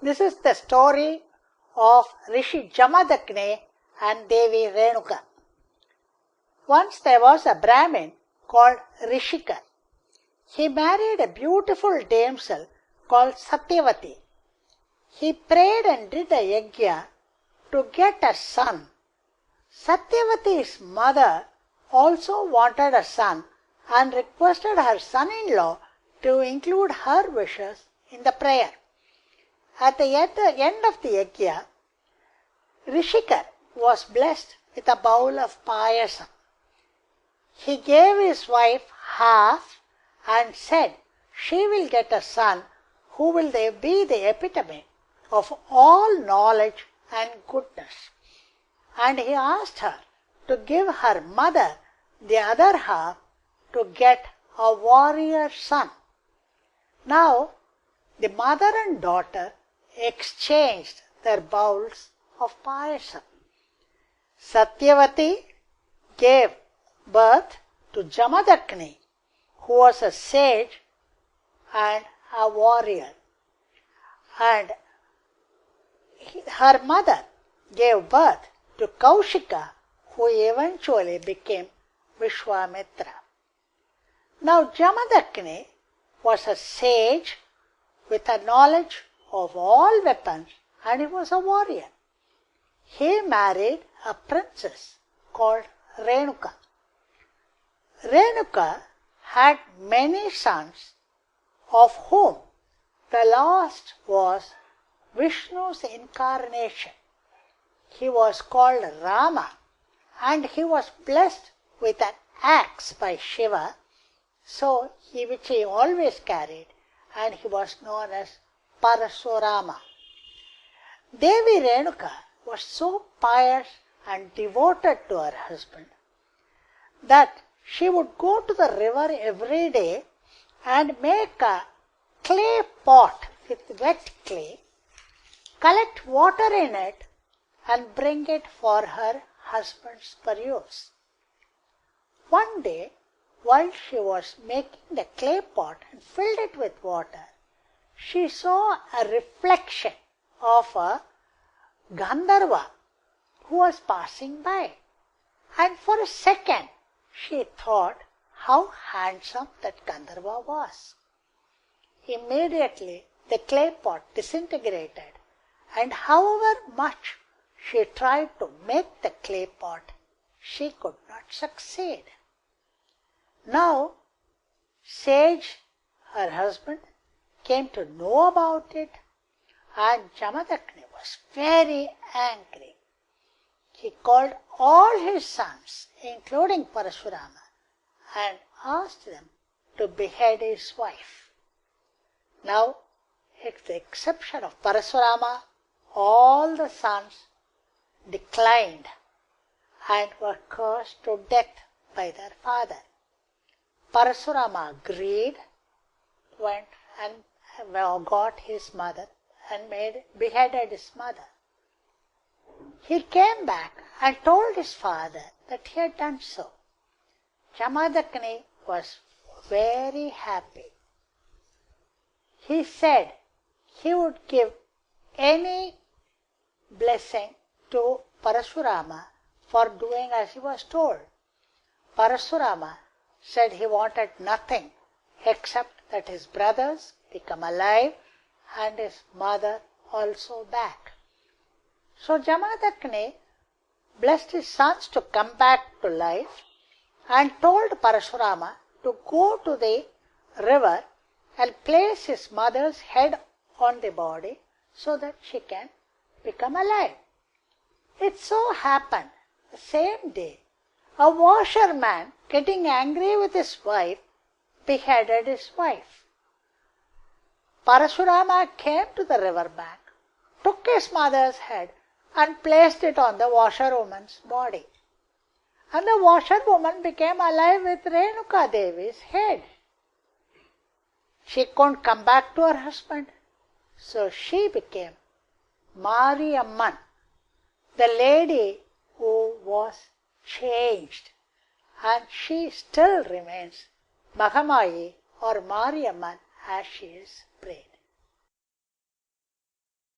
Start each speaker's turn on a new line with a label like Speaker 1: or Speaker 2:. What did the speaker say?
Speaker 1: This is the story of Rishi Jamadhakni and Devi Renuka. Once there was a Brahmin called Rishika. He married a beautiful damsel called Satyavati. He prayed and did a yajna to get a son. Satyavati's mother also wanted a son and requested her son-in-law to include her wishes in the prayer. At the end of the yajna, Rishika was blessed with a bowl of payasam. He gave his wife half and said she will get a son who will be the epitome of all knowledge and goodness. And he asked her to give her mother the other half to get a warrior son. Now, the mother and daughter exchanged their bowls of payasam. Satyavati gave birth to Jamadhakni, who was a sage and a warrior. And her mother gave birth to Kaushika, who eventually became Vishwamitra. Now Jamadhakni was a sage with a knowledge of all weapons, and he was a warrior. He married a princess called Renuka. Renuka had many sons, of whom the last was Vishnu's incarnation. He was called Rama, and he was blessed with an axe by Shiva, which he always carried, and he was known as Parasurama. Devi Renuka was so pious and devoted to her husband that she would go to the river every day and make a clay pot with wet clay, collect water in it, and bring it for her husband's use. One day, while she was making the clay pot and filled it with water, she saw a reflection of a Gandharva who was passing by, and for a second she thought how handsome that Gandharva was. Immediately the clay pot disintegrated, and however much she tried to make the clay pot, she could not succeed. Now, Sage, her husband, came to know about it, and Jamadhakni was very angry. He called all his sons, including Parasurama, and asked them to behead his wife. Now, with the exception of Parasurama, all the sons declined and were cursed to death by their father. Parasurama agreed, went and got his mother and beheaded his mother. He came back and told his father that he had done so. Jamadhakni was very happy. He said he would give any blessing to Parasurama for doing as he was told. Parasurama said he wanted nothing except that his brothers become alive and his mother also back. So Jamadhakni blessed his sons to come back to life and told Parasurama to go to the river and place his mother's head on the body so that she can become alive. It so happened the same day, a washerman, getting angry with his wife, beheaded his wife. Parasurama came to the river bank, took his mother's head and placed it on the washerwoman's body. And the washerwoman became alive with Renuka Devi's head. She couldn't come back to her husband, so she became Mariamman, the lady who was changed, and she still remains Mahamayi or Mariamman as she is prayed.